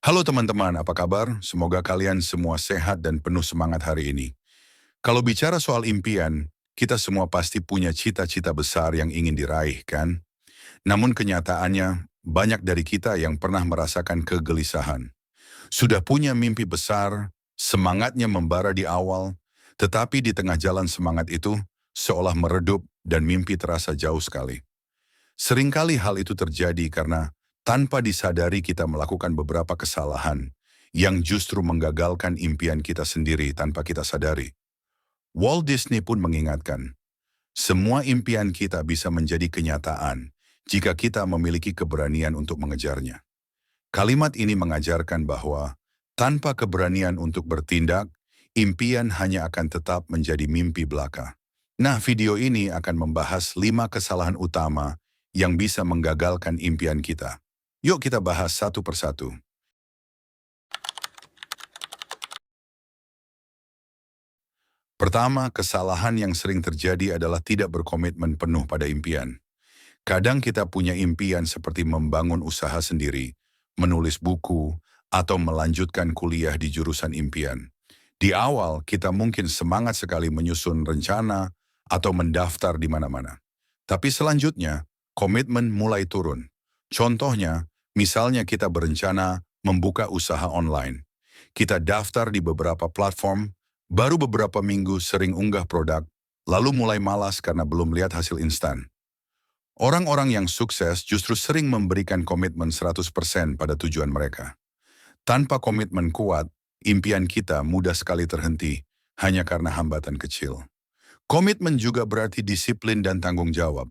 Halo teman-teman, apa kabar? Semoga kalian semua sehat dan penuh semangat hari ini. Kalau bicara soal impian, kita semua pasti punya cita-cita besar yang ingin diraih, kan? Namun kenyataannya, banyak dari kita yang pernah merasakan kegelisahan. Sudah punya mimpi besar, semangatnya membara di awal, tetapi di tengah jalan semangat itu, seolah meredup dan mimpi terasa jauh sekali. Seringkali hal itu terjadi karena tanpa disadari kita melakukan beberapa kesalahan yang justru menggagalkan impian kita sendiri tanpa kita sadari. Walt Disney pun mengingatkan, semua impian kita bisa menjadi kenyataan jika kita memiliki keberanian untuk mengejarnya. Kalimat ini mengajarkan bahwa tanpa keberanian untuk bertindak, impian hanya akan tetap menjadi mimpi belaka. Nah, video ini akan membahas 5 kesalahan utama yang bisa menggagalkan impian kita. Yuk kita bahas satu persatu. Pertama, kesalahan yang sering terjadi adalah tidak berkomitmen penuh pada impian. Kadang kita punya impian seperti membangun usaha sendiri, menulis buku, atau melanjutkan kuliah di jurusan impian. Di awal, kita mungkin semangat sekali menyusun rencana atau mendaftar di mana-mana. Tapi selanjutnya, komitmen mulai turun. Contohnya, misalnya kita berencana membuka usaha online. Kita daftar di beberapa platform, baru beberapa minggu sering unggah produk, lalu mulai malas karena belum lihat hasil instan. Orang-orang yang sukses justru sering memberikan komitmen 100% pada tujuan mereka. Tanpa komitmen kuat, impian kita mudah sekali terhenti hanya karena hambatan kecil. Komitmen juga berarti disiplin dan tanggung jawab.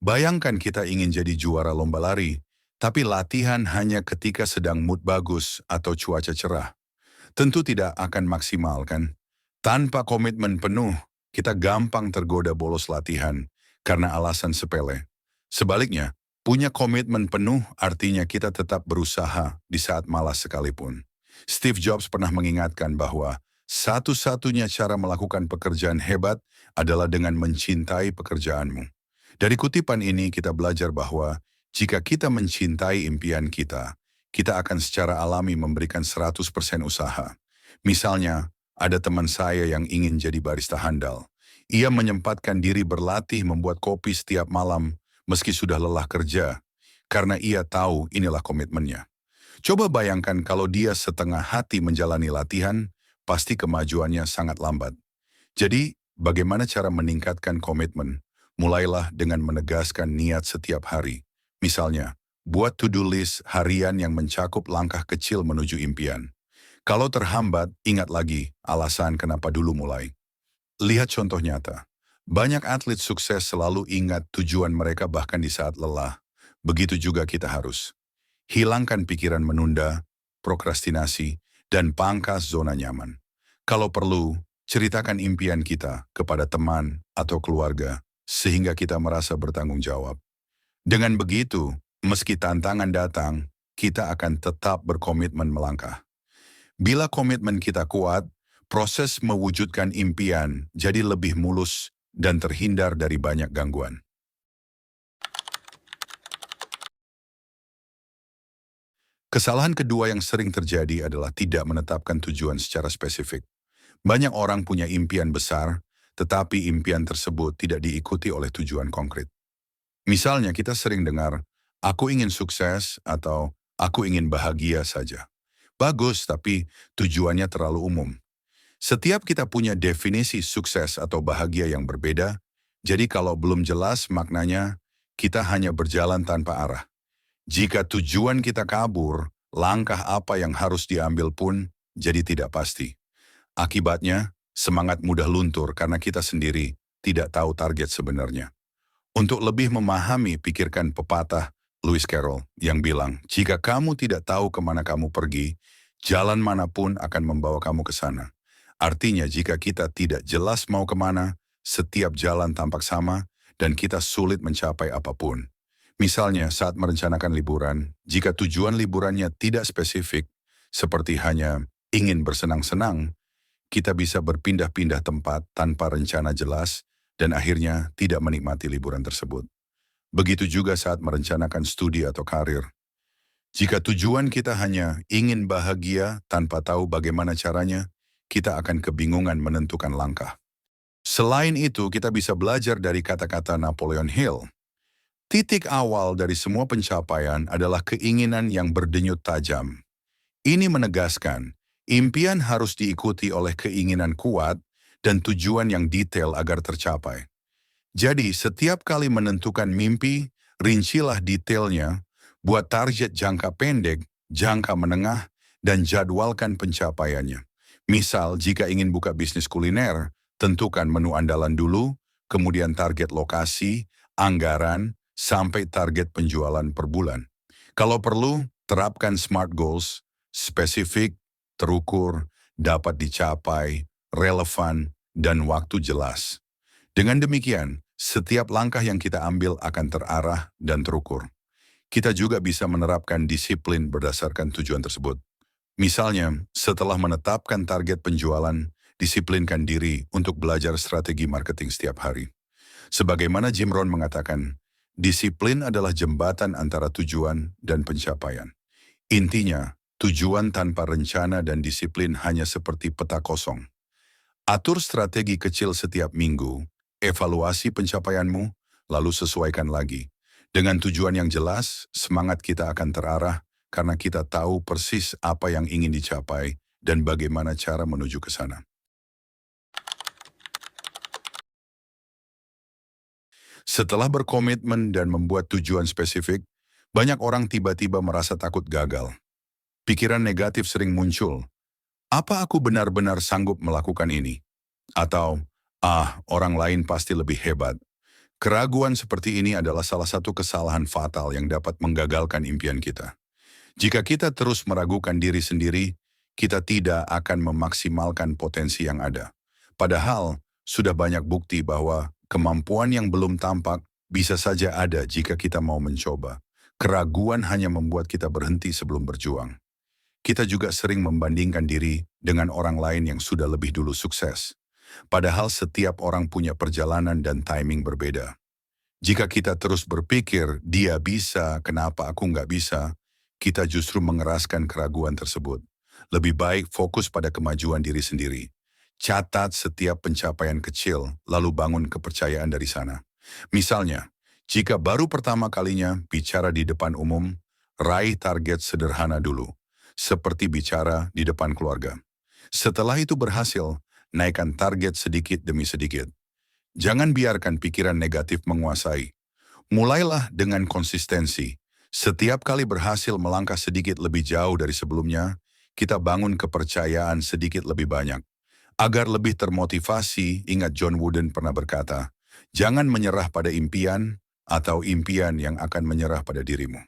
Bayangkan kita ingin jadi juara lomba lari, tapi latihan hanya ketika sedang mood bagus atau cuaca cerah. Tentu tidak akan maksimal, kan? Tanpa komitmen penuh, kita gampang tergoda bolos latihan karena alasan sepele. Sebaliknya, punya komitmen penuh artinya kita tetap berusaha di saat malas sekalipun. Steve Jobs pernah mengingatkan bahwa satu-satunya cara melakukan pekerjaan hebat adalah dengan mencintai pekerjaanmu. Dari kutipan ini kita belajar bahwa jika kita mencintai impian kita, kita akan secara alami memberikan 100% usaha. Misalnya, ada teman saya yang ingin jadi barista handal. Ia menyempatkan diri berlatih membuat kopi setiap malam meski sudah lelah kerja, karena ia tahu inilah komitmennya. Coba bayangkan kalau dia setengah hati menjalani latihan, pasti kemajuannya sangat lambat. Jadi, bagaimana cara meningkatkan komitmen? Mulailah dengan menegaskan niat setiap hari. Misalnya, buat to-do list harian yang mencakup langkah kecil menuju impian. Kalau terhambat, ingat lagi alasan kenapa dulu mulai. Lihat contoh nyata. Banyak atlet sukses selalu ingat tujuan mereka bahkan di saat lelah. Begitu juga kita harus. Hilangkan pikiran menunda, prokrastinasi, dan pangkas zona nyaman. Kalau perlu, ceritakan impian kita kepada teman atau keluarga, sehingga kita merasa bertanggung jawab. Dengan begitu, meski tantangan datang, kita akan tetap berkomitmen melangkah. Bila komitmen kita kuat, proses mewujudkan impian jadi lebih mulus dan terhindar dari banyak gangguan. Kesalahan kedua yang sering terjadi adalah tidak menetapkan tujuan secara spesifik. Banyak orang punya impian besar, tetapi impian tersebut tidak diikuti oleh tujuan konkret. Misalnya kita sering dengar, aku ingin sukses atau aku ingin bahagia saja. Bagus, tapi tujuannya terlalu umum. Setiap kita punya definisi sukses atau bahagia yang berbeda, jadi kalau belum jelas maknanya, kita hanya berjalan tanpa arah. Jika tujuan kita kabur, langkah apa yang harus diambil pun jadi tidak pasti. Akibatnya, semangat mudah luntur karena kita sendiri tidak tahu target sebenarnya. Untuk lebih memahami, pikirkan pepatah Lewis Carroll yang bilang, jika kamu tidak tahu kemana kamu pergi, jalan manapun akan membawa kamu ke sana. Artinya jika kita tidak jelas mau kemana, setiap jalan tampak sama dan kita sulit mencapai apapun. Misalnya saat merencanakan liburan, jika tujuan liburannya tidak spesifik, seperti hanya ingin bersenang-senang, kita bisa berpindah-pindah tempat tanpa rencana jelas dan akhirnya tidak menikmati liburan tersebut. Begitu juga saat merencanakan studi atau karir. Jika tujuan kita hanya ingin bahagia tanpa tahu bagaimana caranya, kita akan kebingungan menentukan langkah. Selain itu, kita bisa belajar dari kata-kata Napoleon Hill. Titik awal dari semua pencapaian adalah keinginan yang berdenyut tajam. Ini menegaskan, impian harus diikuti oleh keinginan kuat dan tujuan yang detail agar tercapai. Jadi, setiap kali menentukan mimpi, rincilah detailnya, buat target jangka pendek, jangka menengah, dan jadwalkan pencapaiannya. Misal, jika ingin buka bisnis kuliner, tentukan menu andalan dulu, kemudian target lokasi, anggaran, sampai target penjualan per bulan. Kalau perlu, terapkan SMART goals, spesifik, terukur, dapat dicapai, relevan, dan waktu jelas. Dengan demikian, setiap langkah yang kita ambil akan terarah dan terukur. Kita juga bisa menerapkan disiplin berdasarkan tujuan tersebut. Misalnya, setelah menetapkan target penjualan, disiplinkan diri untuk belajar strategi marketing setiap hari. Sebagaimana Jim Rohn mengatakan, disiplin adalah jembatan antara tujuan dan pencapaian. Intinya, tujuan tanpa rencana dan disiplin hanya seperti peta kosong. Atur strategi kecil setiap minggu, evaluasi pencapaianmu, lalu sesuaikan lagi. Dengan tujuan yang jelas, semangat kita akan terarah karena kita tahu persis apa yang ingin dicapai dan bagaimana cara menuju ke sana. Setelah berkomitmen dan membuat tujuan spesifik, banyak orang tiba-tiba merasa takut gagal. Pikiran negatif sering muncul. Apa aku benar-benar sanggup melakukan ini? Atau, orang lain pasti lebih hebat. Keraguan seperti ini adalah salah satu kesalahan fatal yang dapat menggagalkan impian kita. Jika kita terus meragukan diri sendiri, kita tidak akan memaksimalkan potensi yang ada. Padahal, sudah banyak bukti bahwa kemampuan yang belum tampak bisa saja ada jika kita mau mencoba. Keraguan hanya membuat kita berhenti sebelum berjuang. Kita juga sering membandingkan diri dengan orang lain yang sudah lebih dulu sukses. Padahal setiap orang punya perjalanan dan timing berbeda. Jika kita terus berpikir, dia bisa, kenapa aku nggak bisa, kita justru mengeraskan keraguan tersebut. Lebih baik fokus pada kemajuan diri sendiri. Catat setiap pencapaian kecil, lalu bangun kepercayaan dari sana. Misalnya, jika baru pertama kalinya bicara di depan umum, raih target sederhana dulu, seperti bicara di depan keluarga. Setelah itu berhasil, naikkan target sedikit demi sedikit. Jangan biarkan pikiran negatif menguasai. Mulailah dengan konsistensi. Setiap kali berhasil melangkah sedikit lebih jauh dari sebelumnya, kita bangun kepercayaan sedikit lebih banyak. Agar lebih termotivasi, ingat John Wooden pernah berkata, jangan menyerah pada impian atau impian yang akan menyerah pada dirimu.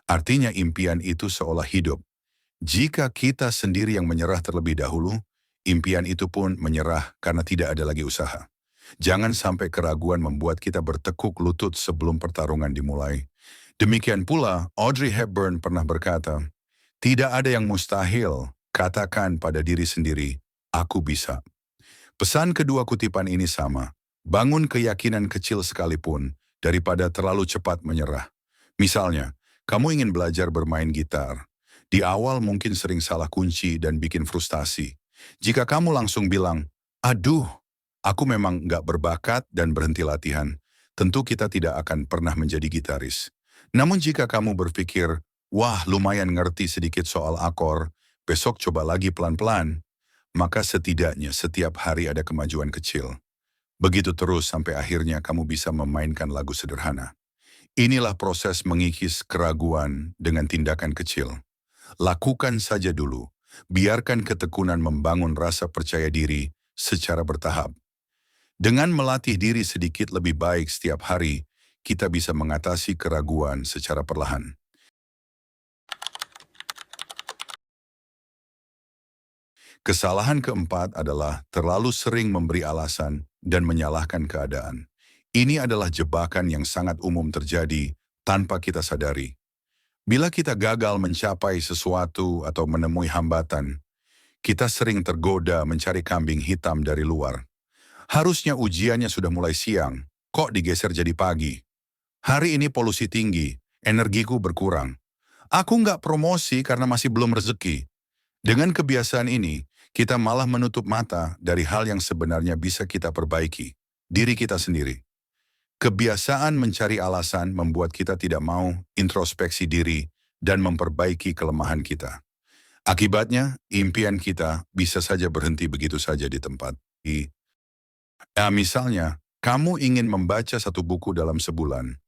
Artinya impian itu seolah hidup. Jika kita sendiri yang menyerah terlebih dahulu, impian itu pun menyerah karena tidak ada lagi usaha. Jangan sampai keraguan membuat kita bertekuk lutut sebelum pertarungan dimulai. Demikian pula, Audrey Hepburn pernah berkata, tidak ada yang mustahil, katakan pada diri sendiri, aku bisa. Pesan kedua kutipan ini sama, bangun keyakinan kecil sekalipun daripada terlalu cepat menyerah. Misalnya, kamu ingin belajar bermain gitar. Di awal mungkin sering salah kunci dan bikin frustasi. Jika kamu langsung bilang, aduh, aku memang nggak berbakat dan berhenti latihan, tentu kita tidak akan pernah menjadi gitaris. Namun jika kamu berpikir, wah lumayan ngerti sedikit soal akor, besok coba lagi pelan-pelan, maka setidaknya setiap hari ada kemajuan kecil. Begitu terus sampai akhirnya kamu bisa memainkan lagu sederhana. Inilah proses mengikis keraguan dengan tindakan kecil. Lakukan saja dulu, biarkan ketekunan membangun rasa percaya diri secara bertahap. Dengan melatih diri sedikit lebih baik setiap hari, kita bisa mengatasi keraguan secara perlahan. Kesalahan keempat adalah terlalu sering memberi alasan dan menyalahkan keadaan. Ini adalah jebakan yang sangat umum terjadi tanpa kita sadari. Bila kita gagal mencapai sesuatu atau menemui hambatan, kita sering tergoda mencari kambing hitam dari luar. Harusnya ujiannya sudah mulai siang, kok digeser jadi pagi? Hari ini polusi tinggi, energiku berkurang. Aku nggak promosi karena masih belum rezeki. Dengan kebiasaan ini, kita malah menutup mata dari hal yang sebenarnya bisa kita perbaiki, diri kita sendiri. Kebiasaan mencari alasan membuat kita tidak mau introspeksi diri dan memperbaiki kelemahan kita. Akibatnya, impian kita bisa saja berhenti begitu saja di tempat. Misalnya, kamu ingin membaca satu buku dalam sebulan.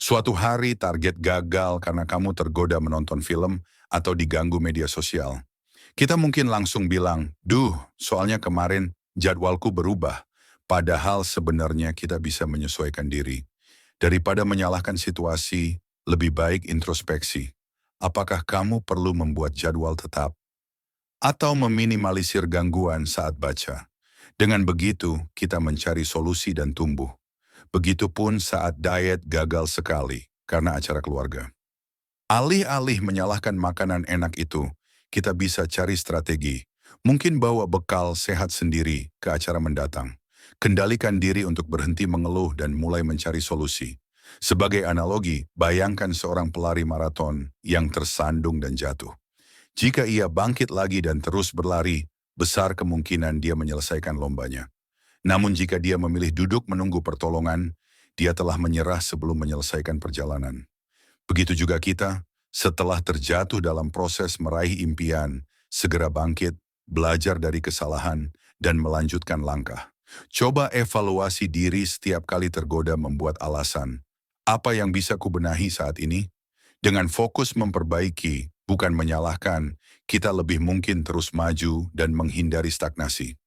Suatu hari target gagal karena kamu tergoda menonton film atau diganggu media sosial. Kita mungkin langsung bilang, soalnya kemarin jadwalku berubah. Padahal sebenarnya kita bisa menyesuaikan diri. Daripada menyalahkan situasi, lebih baik introspeksi. Apakah kamu perlu membuat jadwal tetap? Atau meminimalisir gangguan saat baca? Dengan begitu, kita mencari solusi dan tumbuh. Begitupun saat diet gagal sekali karena acara keluarga. Alih-alih menyalahkan makanan enak itu, kita bisa cari strategi. Mungkin bawa bekal sehat sendiri ke acara mendatang. Kendalikan diri untuk berhenti mengeluh dan mulai mencari solusi. Sebagai analogi, bayangkan seorang pelari maraton yang tersandung dan jatuh. Jika ia bangkit lagi dan terus berlari, besar kemungkinan dia menyelesaikan lombanya. Namun jika dia memilih duduk menunggu pertolongan, dia telah menyerah sebelum menyelesaikan perjalanan. Begitu juga kita, setelah terjatuh dalam proses meraih impian, segera bangkit, belajar dari kesalahan, dan melanjutkan langkah. Coba evaluasi diri setiap kali tergoda membuat alasan. Apa yang bisa kubenahi saat ini? Dengan fokus memperbaiki, bukan menyalahkan, kita lebih mungkin terus maju dan menghindari stagnasi.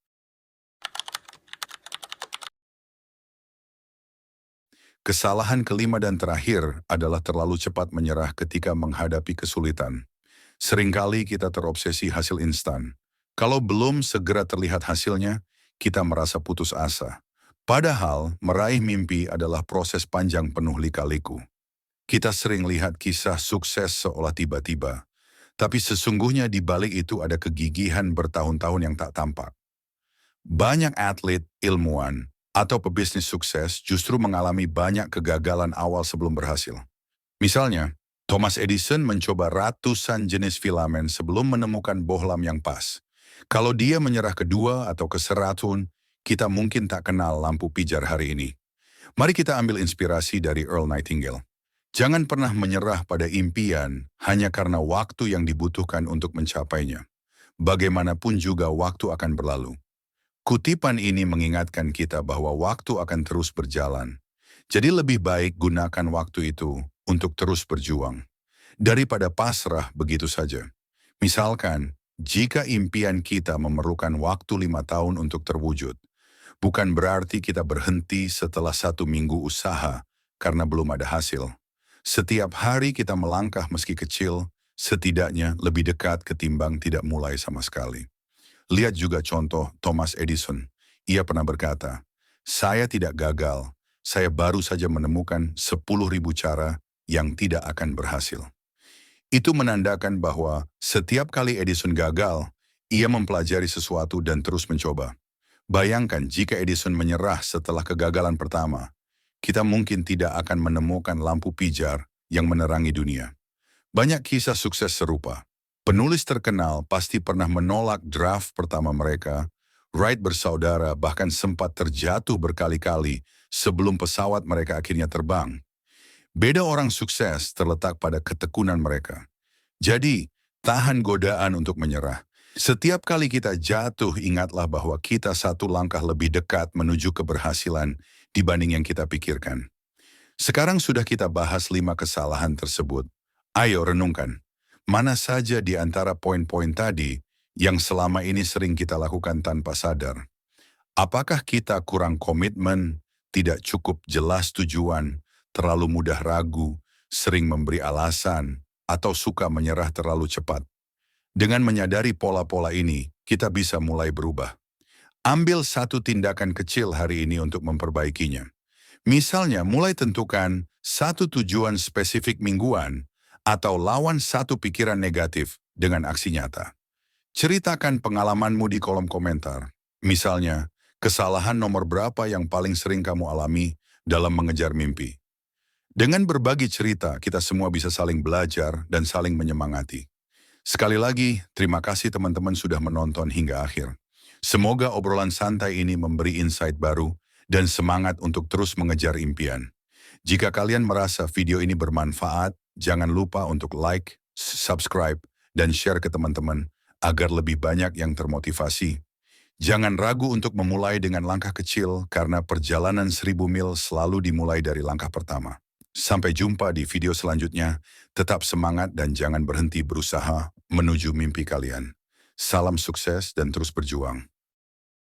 Kesalahan kelima dan terakhir adalah terlalu cepat menyerah ketika menghadapi kesulitan. Seringkali kita terobsesi hasil instan. Kalau belum segera terlihat hasilnya, kita merasa putus asa. Padahal, meraih mimpi adalah proses panjang penuh lika-liku. Kita sering lihat kisah sukses seolah tiba-tiba, tapi sesungguhnya di balik itu ada kegigihan bertahun-tahun yang tak tampak. Banyak atlet, ilmuwan, atau pebisnis sukses justru mengalami banyak kegagalan awal sebelum berhasil. Misalnya, Thomas Edison mencoba ratusan jenis filamen sebelum menemukan bohlam yang pas. Kalau dia menyerah kedua atau ke-100, kita mungkin tak kenal lampu pijar hari ini. Mari kita ambil inspirasi dari Earl Nightingale. Jangan pernah menyerah pada impian hanya karena waktu yang dibutuhkan untuk mencapainya. Bagaimanapun juga waktu akan berlalu. Kutipan ini mengingatkan kita bahwa waktu akan terus berjalan. Jadi lebih baik gunakan waktu itu untuk terus berjuang, daripada pasrah begitu saja. Misalkan, jika impian kita memerlukan waktu 5 tahun untuk terwujud, bukan berarti kita berhenti setelah 1 minggu usaha karena belum ada hasil. Setiap hari kita melangkah meski kecil, setidaknya lebih dekat ketimbang tidak mulai sama sekali. Lihat juga contoh Thomas Edison. Ia pernah berkata, "Saya tidak gagal, saya baru saja menemukan 10.000 cara yang tidak akan berhasil." Itu menandakan bahwa setiap kali Edison gagal, ia mempelajari sesuatu dan terus mencoba. Bayangkan jika Edison menyerah setelah kegagalan pertama, kita mungkin tidak akan menemukan lampu pijar yang menerangi dunia. Banyak kisah sukses serupa. Penulis terkenal pasti pernah menolak draft pertama mereka. Wright bersaudara bahkan sempat terjatuh berkali-kali sebelum pesawat mereka akhirnya terbang. Beda orang sukses terletak pada ketekunan mereka. Jadi, tahan godaan untuk menyerah. Setiap kali kita jatuh, ingatlah bahwa kita 1 langkah lebih dekat menuju keberhasilan dibanding yang kita pikirkan. Sekarang sudah kita bahas 5 kesalahan tersebut. Ayo renungkan. Mana saja di antara poin-poin tadi yang selama ini sering kita lakukan tanpa sadar? Apakah kita kurang komitmen, tidak cukup jelas tujuan, terlalu mudah ragu, sering memberi alasan, atau suka menyerah terlalu cepat? Dengan menyadari pola-pola ini, kita bisa mulai berubah. Ambil satu tindakan kecil hari ini untuk memperbaikinya. Misalnya, mulai tentukan satu tujuan spesifik mingguan, atau lawan satu pikiran negatif dengan aksi nyata. Ceritakan pengalamanmu di kolom komentar. Misalnya, kesalahan nomor berapa yang paling sering kamu alami dalam mengejar mimpi. Dengan berbagi cerita, kita semua bisa saling belajar dan saling menyemangati. Sekali lagi, terima kasih teman-teman sudah menonton hingga akhir. Semoga obrolan santai ini memberi insight baru dan semangat untuk terus mengejar impian. Jika kalian merasa video ini bermanfaat, jangan lupa untuk like, subscribe, dan share ke teman-teman agar lebih banyak yang termotivasi. Jangan ragu untuk memulai dengan langkah kecil karena perjalanan 1000 mil selalu dimulai dari langkah pertama. Sampai jumpa di video selanjutnya. Tetap semangat dan jangan berhenti berusaha menuju mimpi kalian. Salam sukses dan terus berjuang.